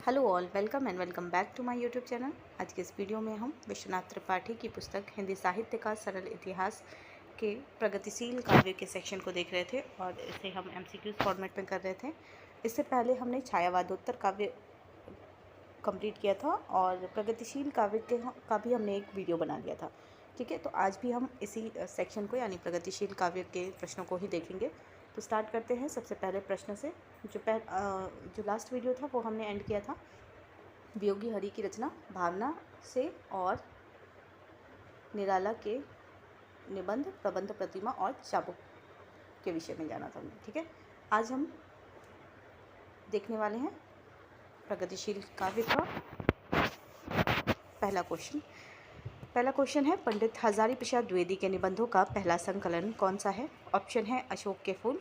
Hello all, welcome and welcome back to my YouTube channel. आज के इस video में हम विश्वनाथ त्रिपाठी की पुस्तक हिंदी साहित्य का सरल इतिहास के प्रगतिशील काव्य के सेक्शन को देख रहे थे और इसे हम एमसीक्यूज फॉर्मेट में कर रहे थे। इससे पहले हमने छायावादोत्तर काव्य कंप्लीट किया था और प्रगतिशील काव्य का भी हमने एक वीडियो बना लिया था। ठीक है, तो आज भी हम इसी सेक्शन को यानी प्रगतिशील काव्य के प्रश्नों को ही देखेंगे। तो स्टार्ट करते हैं सबसे पहले प्रश्न से। जो लास्ट वीडियो था वो हमने एंड किया था वियोगी हरि की रचना भावना से और निराला के निबंध प्रबंध प्रतिमा और चाबुक के विषय में जाना था हमने। ठीक है, आज हम देखने वाले हैं प्रगतिशील काव्य का पहला क्वेश्चन है, पंडित हजारी प्रसाद द्विवेदी के निबंधों का पहला संकलन कौन सा है? ऑप्शन है अशोक के फूल,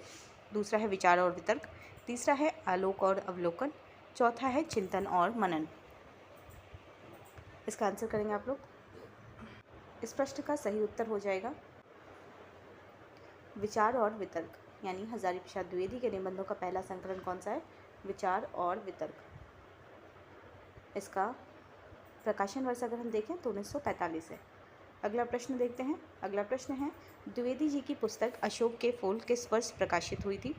दूसरा है विचार और वितर्क, तीसरा है आलोक और अवलोकन, चौथा है चिंतन और मनन। इसका आंसर करेंगे आप लोग। इस प्रश्न का सही उत्तर हो जाएगा विचार और वितर्क, यानी हजारी प्रसाद द्विवेदी के निबंधों का पहला संकलन कौन सा है? विचार और वितर्क। इसका प्रकाशन वर्ष अगर हम देखें तो 1945 है। अगला प्रश्न देखते हैं। अगला प्रश्न है, द्विवेदी जी की पुस्तक अशोक के फूल किस वर्ष प्रकाशित हुई थी?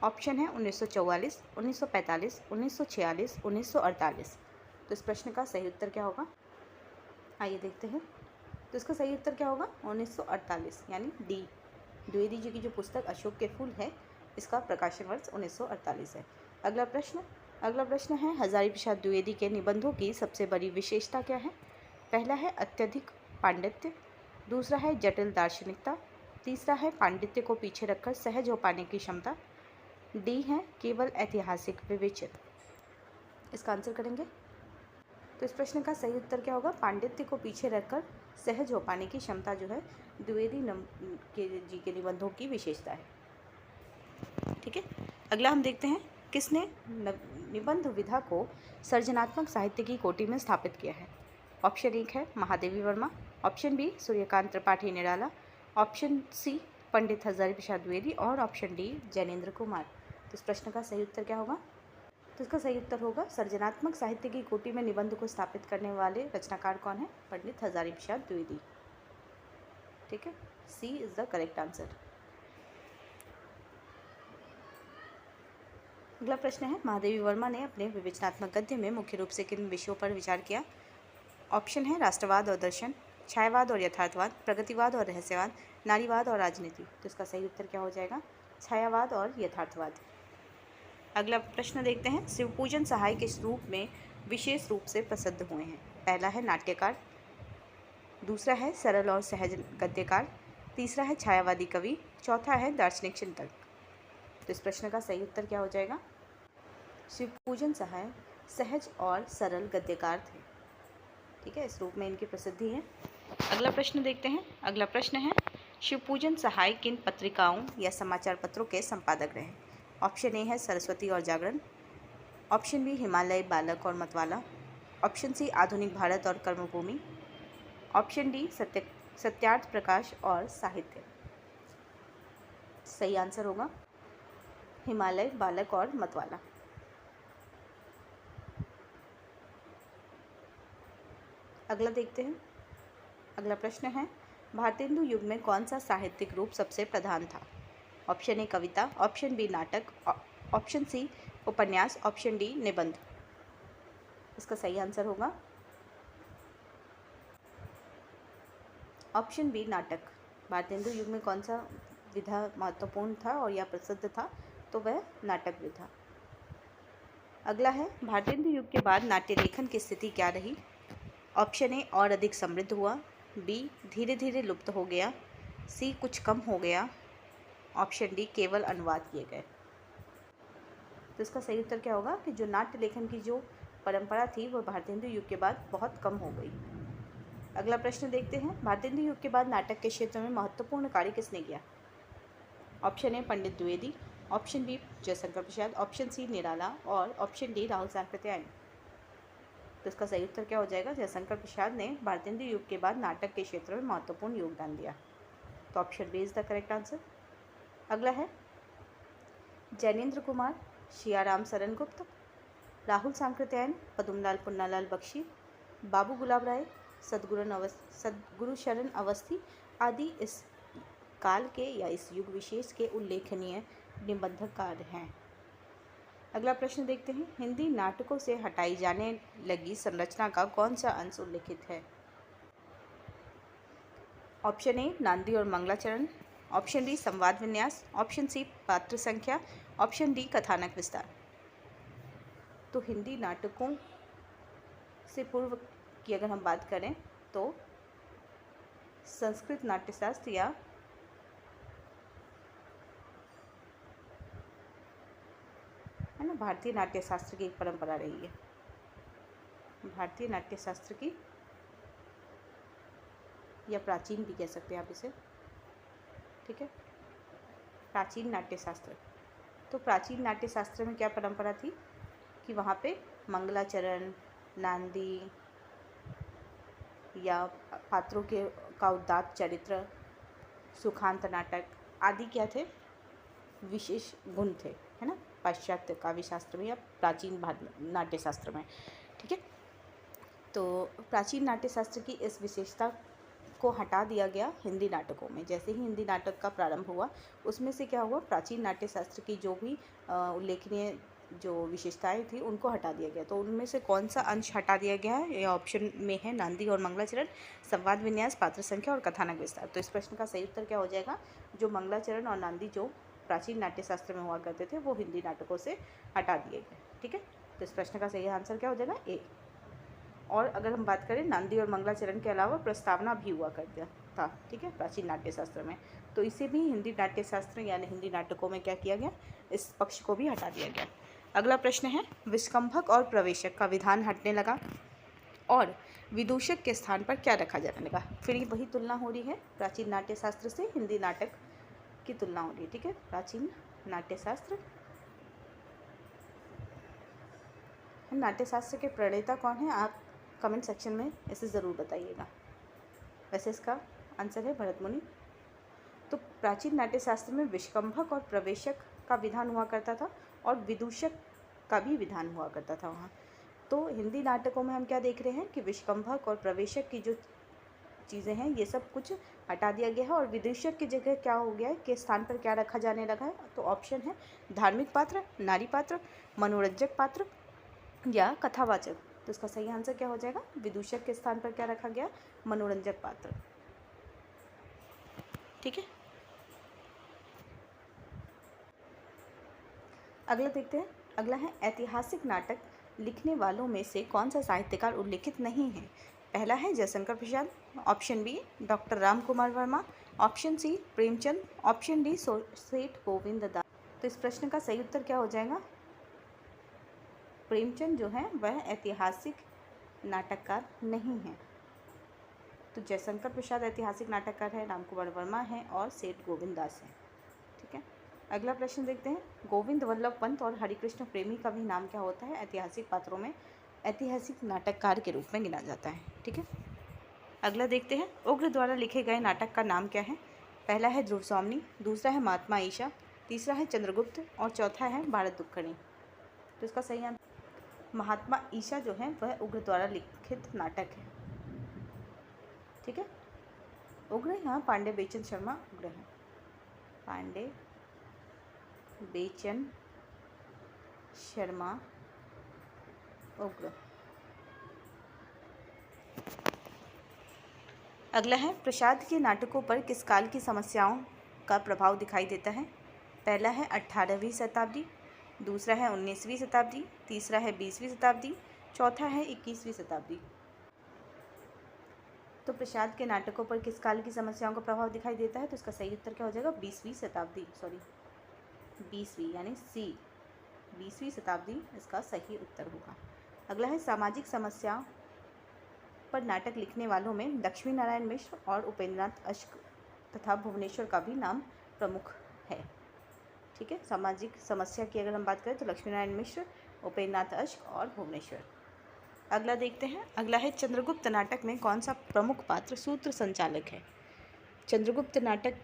ऑप्शन है 1944, 1945, 1946, 1948। तो इस प्रश्न का सही उत्तर क्या होगा? आइए देखते हैं। तो इसका सही उत्तर क्या होगा? 1948, यानी डी। द्विवेदी जी की जो पुस्तक अशोक के फूल है, इसका प्रकाशन वर्ष 1948 है। अगला प्रश्न है, हजारी प्रसाद द्विवेदी के निबंधों की सबसे बड़ी विशेषता क्या है? पहला है अत्यधिक पांडित्य, दूसरा है जटिल दार्शनिकता, तीसरा है पांडित्य को पीछे रखकर सहज हो पाने की क्षमता, डी है केवल ऐतिहासिक विवेचन। इसका आंसर करेंगे। तो इस प्रश्न का सही उत्तर क्या होगा? पांडित्य को पीछे रखकर सहज हो पाने की क्षमता जो है द्विवेदी जी के निबंधों की विशेषता है। ठीक है, अगला हम देखते हैं, किसने निबंध विधा को सर्जनात्मक साहित्य की कोटि में स्थापित किया है? ऑप्शन 1 है Mahadevi Verma, option B Suryakant Tripathi Nirala, option C पंडित हजारी प्रसाद द्विवेदी और ऑप्शन डी जैनेन्द्र कुमार। तो इस प्रश्न का सही उत्तर क्या होगा? तो इसका सही उत्तर होगा सर्जनात्मक साहित्य की कोटि में निबंध को स्थापित करने वाले रचनाकार कौन है? पंडित हजारी प्रसाद द्विवेदी। ठीक है, सी इज द करेक्ट आंसर। अगला प्रश्न है, महादेवी वर्मा ने अपने विवेचनात्मक गद्य में मुख्य रूप से किन विषयों पर विचार किया? ऑप्शन है राष्ट्रवाद और दर्शन, छायावाद और यथार्थवाद, प्रगतिवाद और रहस्यवाद, नारीवाद और राजनीति। तो इसका सही उत्तर क्या हो जाएगा? छायावाद और यथार्थवाद। अगला प्रश्न देखते हैं, शिवपूजन सहाय किस रूप में विशेष रूप से प्रसिद्ध हुए हैं? पहला है नाट्यकार, दूसरा है सरल और सहज गद्यकार, तीसरा है छायावादी कवि, चौथा है दार्शनिक चिंतक। तो इस प्रश्न का सही उत्तर क्या हो जाएगा? शिवपूजन सहाय सहज और सरल गद्यकार थे। ठीक है, इस रूप में इनकी प्रसिद्धि है। अगला प्रश्न देखते हैं। अगला प्रश्न है, शिवपूजन सहाय किन पत्रिकाओं या समाचार पत्रों के संपादक रहे? ऑप्शन ए है सरस्वती और जागरण, ऑप्शन बी हिमालय बालक और मतवाला, ऑप्शन सी आधुनिक भारत और कर्मभूमि, ऑप्शन डी सत्यार्थ प्रकाश और साहित्य। सही आंसर होगा हिमालय बालक और मतवाला। अगला देखते हैं। अगला प्रश्न है, भारतेंदु युग में कौन सा साहित्यिक रूप सबसे प्रधान था? ऑप्शन ए कविता, ऑप्शन बी नाटक, ऑप्शन सी उपन्यास, ऑप्शन डी निबंध। इसका सही आंसर होगा ऑप्शन बी नाटक। भारतेंदु युग में कौन सा विधा महत्वपूर्ण था और यह प्रसिद्ध था? तो वह नाटक विधा। अगला है, भारतेंदु युग के बाद नाट्य लेखन की स्थिति क्या रही? ऑप्शन ए और अधिक समृद्ध हुआ, बी धीरे धीरे लुप्त हो गया, सी कुछ कम हो गया, ऑप्शन डी केवल अनुवाद किए गए। तो इसका सही उत्तर क्या होगा कि जो नाट्य लेखन की जो परंपरा थी वो भारतेंदु युग के बाद बहुत कम हो गई। अगला प्रश्न देखते हैं, भारतेंदु युग के बाद नाटक के क्षेत्र में महत्वपूर्ण कार्य किसने किया? Option A Pandit Dwivedi, option B Jaishankar Prasad, option C Nirala और ऑप्शन डी राहुल सांकृत्यायन। तो इसका सही उत्तर क्या हो जाएगा? जयशंकर प्रसाद ने भारतेंदु युग के बाद नाटक के क्षेत्र में महत्वपूर्ण योगदान दिया। तो option B is the correct answer. अगला है, जैनेन्द्र कुमार, शियाराम सरन गुप्त, राहुल सांकृत्यायन, पदुमलाल पुन्नालाल बख्शी, बाबू गुलाब राय, सद्गुरु शरण अवस्थी आदि इस काल के या इस युग विशेष के उल्लेखनीय निबंधकार हैं। अगला प्रश्न देखते हैं, हिंदी नाटकों से हटाई जाने लगी संरचना का कौन सा अंश उल्लिखित है? ऑप्शन ए नांदी और मंगलाचरण, ऑप्शन डी संवाद विन्यास, ऑप्शन सी पात्र संख्या, ऑप्शन डी कथानक विस्तार। तो हिंदी नाटकों से पूर्व की अगर हम बात करें तो संस्कृत नाट्यशास्त्र या है ना भारतीय नाट्यशास्त्र की एक परंपरा रही है, भारतीय नाट्यशास्त्र की, या प्राचीन भी कह सकते हैं आप इसे, ठीक है, प्राचीन नाट्यशास्त्र। तो प्राचीन नाट्यशास्त्र में क्या परंपरा थी कि वहाँ पे मंगलाचरण, नांदी या पात्रों के का उदात्त चरित्र, सुखांत नाटक आदि क्या थे, विशेष गुण थे, है ना, पाश्चात्य काव्य शास्त्र में या प्राचीन नाट्यशास्त्र में, ठीक है। तो प्राचीन नाट्यशास्त्र की इस विशेषता को हटा दिया गया हिंदी नाटकों में। जैसे ही हिंदी नाटक का प्रारंभ हुआ उसमें से क्या हुआ, प्राचीन नाट्यशास्त्र की जो भी उल्लेखनीय जो विशेषताएं थी उनको हटा दिया गया। तो उनमें से कौन सा अंश हटा दिया गया है? ये ऑप्शन में है नांदी और मंगलाचरण, संवाद विन्यास, पात्र संख्या और कथानक विस्तार। तो इस प्रश्न का सही उत्तर क्या हो जाएगा? जो मंगलाचरण और नांदी जो प्राचीन नाट्यशास्त्र में हुआ करते थे वो हिंदी नाटकों से हटा दिए गए, ठीक है। तो इस प्रश्न का सही आंसर क्या हो जाएगा? ए। और अगर हम बात करें नांदी और मंगलाचरण के अलावा प्रस्तावना भी हुआ करता था, ठीक है, प्राचीन नाट्यशास्त्र में, तो इसे भी हिंदी नाट्यशास्त्र यानी हिंदी नाटकों में क्या किया गया, इस पक्ष को भी हटा दिया गया। अगला प्रश्न है, विस्कंभक और प्रवेशक का विधान हटने लगा और विदूषक के स्थान पर क्या रखा जाने लगा। फिर वही तुलना हो रही है, प्राचीन नाट्यशास्त्र से हिंदी नाटक की तुलना हो रही है, ठीक है। प्राचीन नाट्यशास्त्र के प्रणेता कौन है, आप कमेंट सेक्शन में इसे ज़रूर बताइएगा। वैसे इसका आंसर है भरत मुनि। तो प्राचीन नाट्यशास्त्र में विस्कंभक और प्रवेशक का विधान हुआ करता था और विदूषक का भी विधान हुआ करता था वहाँ। तो हिंदी नाटकों में हम क्या देख रहे हैं कि विस्कंभक और प्रवेशक की जो चीज़ें हैं ये सब कुछ हटा दिया गया है और विदूषक की जगह क्या हो गया है, के स्थान पर क्या रखा जाने लगा है। तो ऑप्शन है धार्मिक पात्र, नारी पात्र, मनोरंजक पात्र या कथावाचक। तो इसका सही आंसर क्या हो जाएगा? विदूषक के स्थान पर क्या रखा गया? मनोरंजक पात्र, ठीक है। अगला देखते हैं, अगला है ऐतिहासिक नाटक लिखने वालों में से कौन सा साहित्यकार उल्लिखित नहीं है। पहला है Jaishankar Prasad, option B doctor Ram Kumar Verma, option C Premchand, option D Seth Govind दास। तो इस प्रश्न का सही उत्तर क्या हो जाएगा? प्रेमचंद जो है वह ऐतिहासिक नाटककार नहीं है। तो जयशंकर प्रसाद ऐतिहासिक नाटककार है, राम कुमार वर्मा है और सेठ गोविंद दास है, ठीक है। अगला प्रश्न देखते हैं, गोविंद वल्लभ पंत और हरिकृष्ण प्रेमी का भी नाम क्या होता है? ऐतिहासिक पात्रों में ऐतिहासिक नाटककार के रूप में गिना जाता है, ठीक है। अगला देखते हैं, उग्र द्वारा लिखे गए नाटक का नाम क्या है? पहला है ध्रुव स्वामिनी, दूसरा है महात्मा ईशा, तीसरा है चंद्रगुप्त और चौथा है भारत दुक्कड़ी। तो इसका सही आंसर महात्मा ईशा जो है वह उग्र द्वारा लिखित नाटक है, ठीक है। उग्र यहाँ पांडे बेचन शर्मा उग्र है, पांडे बेचन शर्मा उग्र। अगला है, प्रसाद के नाटकों पर किस काल की समस्याओं का प्रभाव दिखाई देता है? पहला है 18वीं शताब्दी, दूसरा है 19वीं शताब्दी, तीसरा है 20वीं शताब्दी, चौथा है 21वीं शताब्दी। तो प्रसाद के नाटकों पर किस काल की समस्याओं का प्रभाव दिखाई देता है? तो इसका सही उत्तर क्या हो जाएगा? 20वीं शताब्दी, सॉरी 20वीं यानी सी, 20वीं शताब्दी इसका सही उत्तर होगा। अगला है, सामाजिक समस्याओं पर नाटक लिखने वालों में लक्ष्मी नारायण मिश्र और उपेंद्रनाथ अश्क तथा भुवनेश्वर का भी नाम प्रमुख है, ठीक है। सामाजिक समस्या की अगर हम बात करें तो लक्ष्मी नारायण मिश्र, उपेंद्रनाथ अश्क और भुवनेश्वर। अगला देखते हैं, अगला है, चंद्रगुप्त नाटक में कौन सा प्रमुख पात्र सूत्र संचालक है? चंद्रगुप्त नाटक,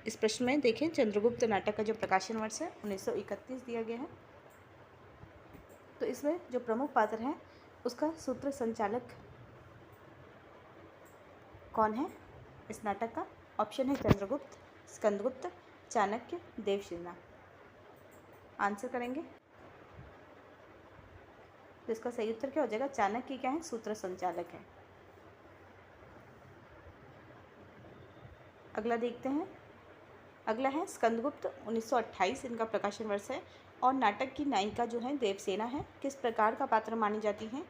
इस प्रश्न में देखें, चंद्रगुप्त नाटक का जो प्रकाशन वर्ष है 1931 दिया गया है। तो इसमें जो प्रमुख पात्र हैं उसका सूत्र संचालक कौन है इस नाटक का? ऑप्शन है चंद्रगुप्त, स्कंदगुप्त, चाणक्य, देवसेना। आंसर करेंगे तो इसका सही उत्तर क्या हो जाएगा? चाणक्य क्या है? सूत्र संचालक है। अगला देखते हैं। अगला है स्कंदगुप्त, 1928 इनका प्रकाशन वर्ष है। और नाटक की नायिका जो है देवसेना है। किस प्रकार का पात्र मानी जाती है?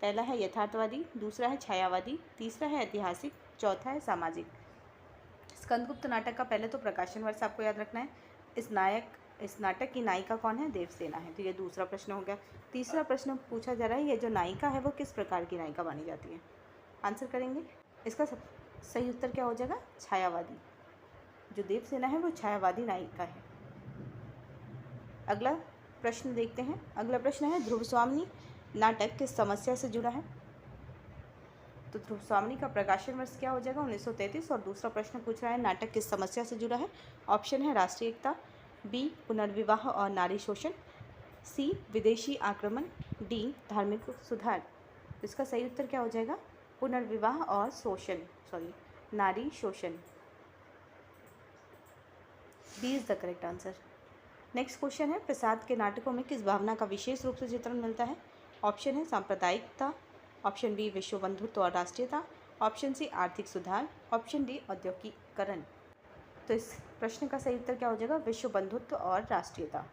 पहला है यथार्थवादी, दूसरा है छायावादी, तीसरा है ऐतिहासिक, चौथा है सामाजिक। स्कंदगुप्त नाटक का पहले तो प्रकाशन वर्ष आपको याद रखना है। इस नाटक की नायिका कौन है? देवसेना है। तो ये दूसरा प्रश्न हो गया। तीसरा प्रश्न पूछा जा रहा है, ये जो नायिका है वो किस प्रकार की नायिका मानी जाती है? आंसर करेंगे। इसका सही उत्तर क्या हो जाएगा? छायावादी। जो देवसेना है वो छायावादी नायिका है। अगला प्रश्न देखते हैं। अगला प्रश्न है ध्रुव स्वामिनी नाटक किस समस्या से जुड़ा है? तो ध्रुव स्वामिनी का प्रकाशन वर्ष क्या हो जाएगा? 1933। और दूसरा प्रश्न पूछ रहा है नाटक किस समस्या से जुड़ा है? ऑप्शन है राष्ट्रीय एकता, बी पुनर्विवाह और नारी शोषण, सी विदेशी आक्रमण, डी धार्मिक सुधार। इसका सही उत्तर क्या हो जाएगा? पुनर्विवाह और नारी शोषण। B is the correct answer. Next question है प्रसाद के नाटकों में किस भावना का विशेष रूप से चित्रण मिलता है? ऑप्शन है सांप्रदायिकता, ऑप्शन बी विश्व बंधुत्व और राष्ट्रीयता, ऑप्शन सी आर्थिक सुधार, ऑप्शन डी औद्योगिकरण। तो इस प्रश्न का सही उत्तर क्या हो जाएगा? विश्व बंधुत्व और राष्ट्रीयता।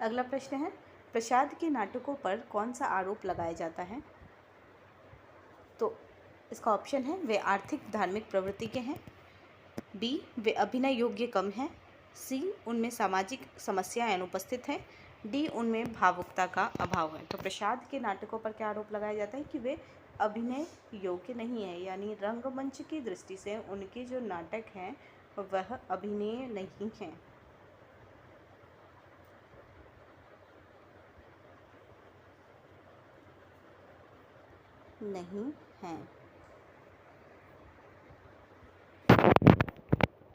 अगला प्रश्न है प्रसाद के नाटकों पर कौन सा आरोप लगाया जाता है? तो इसका ऑप्शन है वे आर्थिक धार्मिक प्रवृत्ति के हैं, बी वे अभिनय योग्य कम हैं, सी उनमें सामाजिक समस्याएं अनुपस्थित हैं, डी उनमें भावुकता का अभाव है। तो प्रसाद के नाटकों पर क्या आरोप लगाया जाता है कि वे अभिनय योग्य नहीं है, यानी रंगमंच की दृष्टि से उनके जो नाटक हैं वह अभिनय नहीं हैं।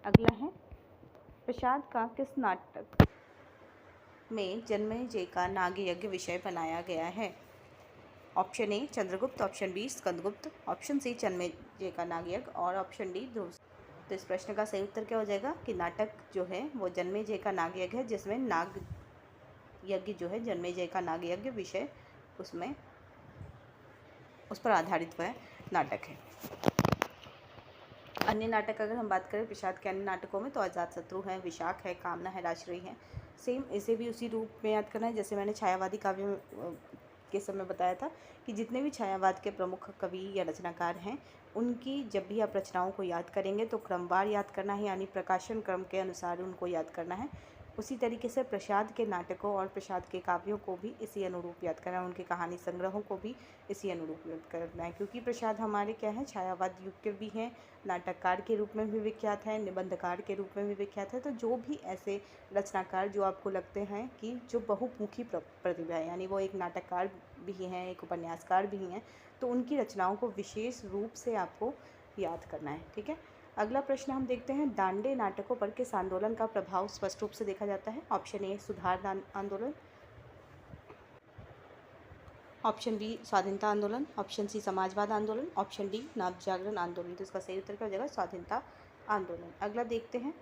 अगला है प्रसाद का किस नाटक में जन्मेजय का नागयज्ञ विषय बनाया गया है? Option A Chandragupta, option B Skandagupta, option C Janamejaya का नागयज्ञ और ऑप्शन डी ध्रुव। तो इस प्रश्न का सही उत्तर क्या हो जाएगा कि नाटक जो है वो जन्मेजय का नागयज्ञ है, जिसमें नाग यज्ञ जो है जन्मेजय का नागयज्ञ विषय उस पर आधारित वह नाटक है। अन्य नाटक अगर हम बात करें प्रसाद के अन्य नाटकों में तो अजातशत्रु है, विशाख है, कामना है, राजश्री है। सेम इसे भी उसी रूप में याद करना है जैसे मैंने छायावादी काव्य के समय बताया था कि जितने भी छायावाद के प्रमुख कवि या रचनाकार हैं उनकी जब भी आप रचनाओं को याद करेंगे तो क्रमवार याद करना है, यानी प्रकाशन क्रम के अनुसार उनको याद करना है। उसी तरीके से प्रसाद के नाटकों और प्रसाद के काव्यों को भी इसी अनुरूप याद करना है, उनके कहानी संग्रहों को भी इसी अनुरूप याद करना है। क्योंकि प्रसाद हमारे क्या है, छायावाद युग के भी हैं, नाटककार के रूप में भी विख्यात है, निबंधकार के रूप में भी विख्यात है। तो जो भी ऐसे रचनाकार जो आपको लगते हैं कि जो बहुमुखी प्रतिभा है, यानी वो एक नाटककार भी हैं, एक उपन्यासकार भी हैं, तो उनकी रचनाओं को विशेष रूप से आपको याद करना है। ठीक है, अगला प्रश्न हम देखते हैं दांडे नाटकों पर किस आंदोलन का प्रभाव स्पष्ट रूप से देखा जाता है? ऑप्शन ए सुधार आंदोलन, ऑप्शन बी स्वाधीनता आंदोलन, ऑप्शन सी समाजवाद आंदोलन, ऑप्शन डी नवजागरण आंदोलन। तो इसका सही उत्तर क्या हो जाएगा? स्वाधीनता आंदोलन। अगला देखते हैं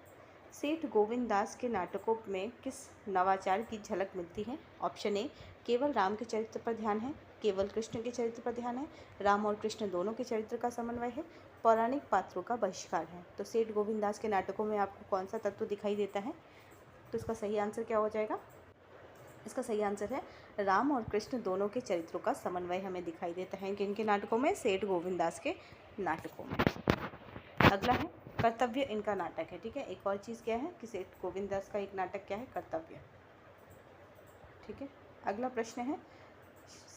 सेठ गोविंद दास के नाटकों में किस नवाचार की झलक मिलती है? ऑप्शन ए केवल राम के चरित्र पर ध्यान है, केवल कृष्ण के चरित्र पर ध्यान है, राम और कृष्ण दोनों के चरित्र का समन्वय है, पौराणिक पात्रों का बहिष्कार है। तो सेठ गोविंद दास के नाटकों में आपको कौन सा तत्व दिखाई देता है? तो इसका सही आंसर क्या हो जाएगा? इसका सही आंसर है राम और कृष्ण दोनों के चरित्रों का समन्वय हमें दिखाई देता है किनके नाटकों में? सेठ गोविंद दास के नाटकों में। अगला है कर्तव्य इनका नाटक है। ठीक है, एक और चीज़ क्या है कि सेठ गोविंद दास का एक नाटक क्या है? कर्तव्य। ठीक है, अगला प्रश्न है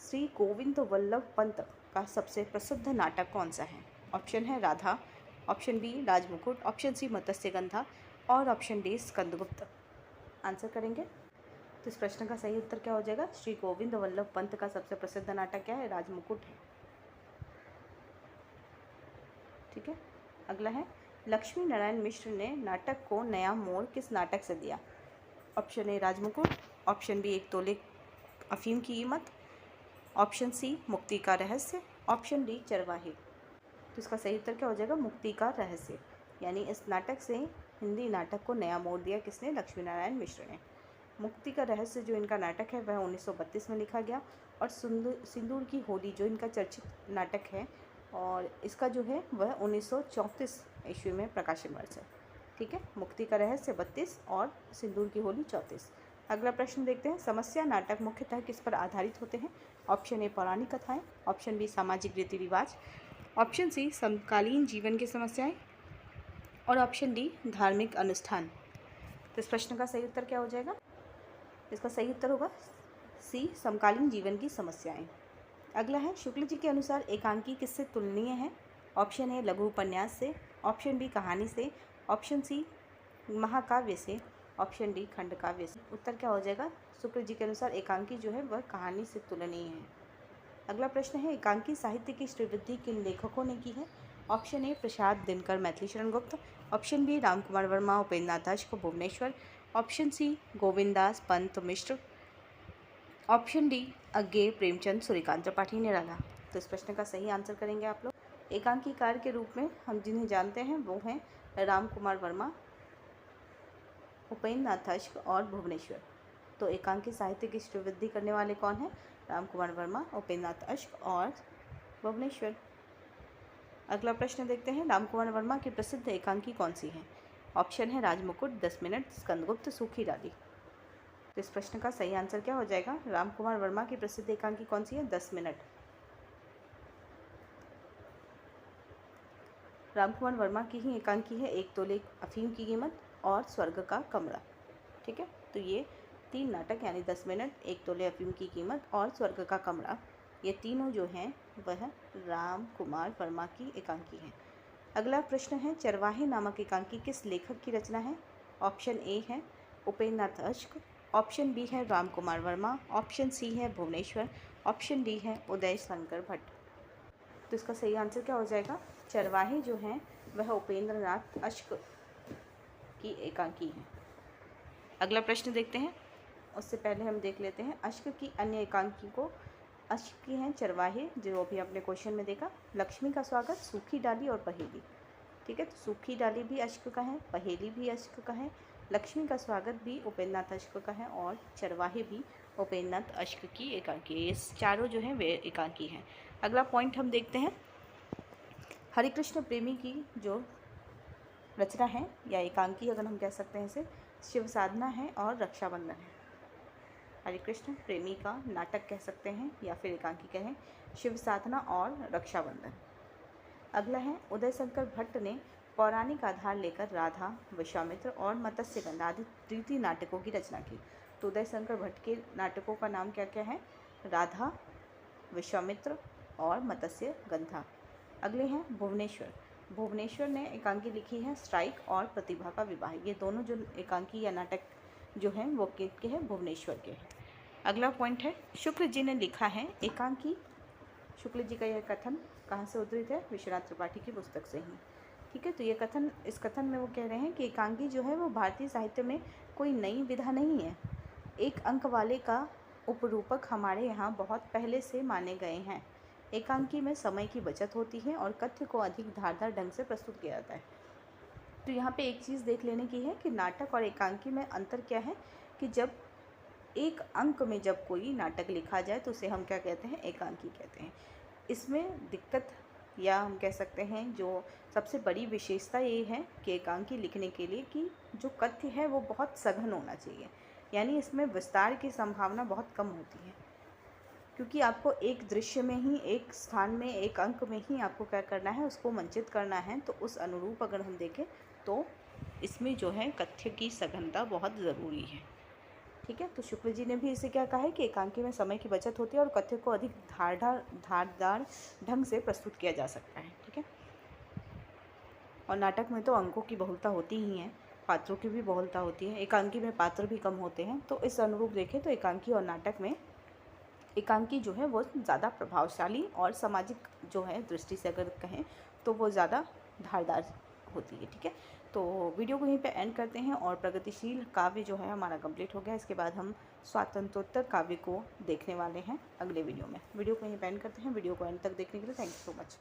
श्री गोविंद वल्लभ पंत का सबसे प्रसिद्ध नाटक कौन सा है? ऑप्शन है Radha, option B Rajmukut, option C Matsyagandha और ऑप्शन डी स्कंदगुप्त। आंसर करेंगे तो इस प्रश्न का सही उत्तर क्या हो जाएगा? श्री गोविंद वल्लभ पंत का सबसे प्रसिद्ध नाटक क्या है? राजमुकुट है। ठीक है, अगला है लक्ष्मी नारायण मिश्र ने नाटक को नया मोड़ किस नाटक से दिया? ऑप्शन ए राजमुकुट, ऑप्शन बी 1 तोले अफीम की कीमत, ऑप्शन सी मुक्ति का रहस्य, ऑप्शन डी चरवाहे। तो इसका सही उत्तर क्या हो जाएगा? मुक्ति का रहस्य। यानी इस नाटक से हिंदी नाटक को नया मोड़ दिया किसने? लक्ष्मी नारायण मिश्र ने। मुक्ति का रहस्य जो इनका नाटक है वह 1932 में लिखा गया, और सिंदूर की होली जो इनका चर्चित नाटक है और इसका जो है वह 1934 ईस्वी में प्रकाशन वर्ष है। ठीक है, मुक्ति का रहस्य 32 और सिंदूर की होली 34। अगला प्रश्न देखते हैं। समस्या नाटक मुख्यतः किस पर आधारित होते हैं? ऑप्शन ए पौराणिक कथाएं, ऑप्शन बी सामाजिक रीति रिवाज, ऑप्शन सी समकालीन जीवन की समस्याएं और ऑप्शन डी धार्मिक अनुष्ठान। तो इस प्रश्न का सही उत्तर क्या हो जाएगा? इसका सही उत्तर होगा सी समकालीन जीवन की समस्याएं। अगला है, शुक्ल जी के अनुसार एकांकी किससे तुलनीय है? ऑप्शन ए लघु उपन्यास से, ऑप्शन बी कहानी से, ऑप्शन सी महाकाव्य से, ऑप्शन डी खंड काव्य से। उत्तर क्या हो जाएगा? शुक्ल जी के अनुसार एकांकी जो है वह कहानी से तुलनीय है। अगला प्रश्न है, एकांकी साहित्य की श्रीवृद्धि किन लेखकों ने की है? ऑप्शन ए प्रसाद दिनकर मैथिली शरण गुप्त, ऑप्शन बी रामकुमार वर्मा उपेंद्रनाथ अश्क भुवनेश्वर, ऑप्शन सी गोविंदास पंत मिश्र, ऑप्शन डी अज्ञे प्रेमचंद सूर्यकांत त्रिपाठी निराला। तो इस प्रश्न का सही आंसर करेंगे आप लोग। एकांकीकार के रूप में हम जिन्हें जानते हैं वो हैं रामकुमार वर्मा, उपेंद्रनाथ अश्क और भुवनेश्वर। तो एकांकी साहित्य की श्रीवृद्धि करने वाले कौन हैं? रामकुमार वर्मा, उपेंद्रनाथ अश्क और भुवनेश्वर। अगला प्रश्न देखते हैं, रामकुमार वर्मा की प्रसिद्ध एकांकी कौन सी है? ऑप्शन है राजमुकुट, 10 मिनट, स्कंदगुप्त, सूखी डाली। तो इस प्रश्न का सही आंसर क्या हो जाएगा? रामकुमार वर्मा की प्रसिद्ध एकांकी कौन सी है? 10 मिनट। रामकुमार वर्मा की ही एकांकी है 1 तोले अफीम की कीमत और स्वर्ग का कमरा। ठीक है, तो ये 3 नाटक यानी 10 मिनट, 1 तोले अफीम की कीमत और स्वर्ग का कमरा, ये तीनों जो हैं वह रामकुमार वर्मा की एकांकी हैं। अगला प्रश्न है, चरवाहे नामक एकांकी किस लेखक की रचना है? ऑप्शन ए है उपेंद्रनाथ अश्क, ऑप्शन बी है रामकुमार वर्मा, ऑप्शन सी है भुवनेश्वर, ऑप्शन डी है उदय शंकर भट्ट। तो इसका सही आंसर क्या हो जाएगा? चरवाहे जो हैं वह उपेंद्रनाथ अश्क की एकांकी है। अगला प्रश्न देखते हैं, उससे पहले हम देख लेते हैं अश्क की अन्य एकांकी को। अश्क की हैं चरवाहे, जो अभी आपने क्वेश्चन में देखा, लक्ष्मी का स्वागत, सूखी डाली और पहेली। ठीक है, तो सूखी डाली भी अश्क का है, पहेली भी अश्क का है, लक्ष्मी का स्वागत भी उपेंद्रनाथ अश्क का है और चरवाहे भी उपेंद्रनाथ अश्क की एकांकी है। ये चारों जो हैं वे एकांकी हैं। अगला पॉइंट हम देखते हैं, हरिकृष्ण प्रेमी की जो रचना है या एकांकी अगर हम कह सकते हैं इसे, शिव साधना है और रक्षाबंधन है। हरिकृष्ण प्रेमी का नाटक कह सकते हैं या फिर एकांकी कहें, शिव साधना और रक्षाबंधन। अगला है, उदय शंकर भट्ट ने पौराणिक आधार लेकर राधा, विश्वामित्र और मत्स्यगंधा आदि 3 नाटकों की रचना की। तो उदय शंकर भट्ट के नाटकों का नाम क्या क्या है? राधा, विश्वामित्र और मत्स्यगंधा। अगले हैं भुवनेश्वर। भुवनेश्वर ने एकांकी लिखी है स्ट्राइक और प्रतिभा का विवाह। ये दोनों जो एकांकी या नाटक जो हैं वो किसके हैं? भुवनेश्वर के हैं। अगला पॉइंट है, शुक्ल जी ने लिखा है एकांकी। शुक्ल जी का यह कथन कहाँ से उद्धृत है? विश्वनाथ त्रिपाठी की पुस्तक से ही। ठीक है, तो ये कथन, इस कथन में वो कह रहे हैं कि एकांकी जो है वो भारतीय साहित्य में कोई नई विधा नहीं है। 1 अंक वाले का उपरूपक हमारे यहाँ बहुत पहले से माने गए हैं। एकांकी में समय की बचत होती है और कथ्य को अधिक धारदार ढंग से प्रस्तुत किया जाता है। तो यहाँ पे एक चीज़ देख लेने की है कि नाटक और एकांकी में अंतर क्या है कि जब 1 अंक में जब कोई नाटक लिखा जाए तो उसे हम क्या कहते हैं? एकांकी कहते हैं। इसमें दिक्कत या हम कह सकते हैं जो सबसे बड़ी विशेषता ये है कि एकांकी लिखने के लिए कि जो कथ्य है वो बहुत सघन होना चाहिए, यानी इसमें विस्तार की संभावना बहुत कम होती है, क्योंकि आपको एक दृश्य में ही, एक स्थान में, एक अंक में ही आपको क्या करना है? उसको मंचित करना है। तो उस अनुरूप अगर हम देखें तो इसमें जो है कथ्य की सघनता बहुत ज़रूरी है। ठीक है, तो शुक्ल जी ने भी इसे क्या कहा है कि एकांकी में समय की बचत होती है और कथ्य को अधिक धारदार ढंग से प्रस्तुत किया जा सकता है। ठीक है, और नाटक में तो अंकों की बहुलता होती ही है, पात्रों की भी बहुलता होती है। एकांकी में पात्र भी कम होते हैं। तो इस अनुरूप देखें तो एकांकी और नाटक में एकांकी जो है वो ज़्यादा प्रभावशाली और सामाजिक जो है दृष्टि से अगर कहें तो वो ज़्यादा धारदार होती है। ठीक है, तो वीडियो को यहीं पे एंड करते हैं और प्रगतिशील काव्य जो है हमारा कंप्लीट हो गया। इसके बाद हम स्वातंत्रोत्तर काव्य को देखने वाले हैं अगले वीडियो में। वीडियो को यहीं पे एंड करते हैं। वीडियो को एंड तक देखने के लिए थैंक यू सो मच।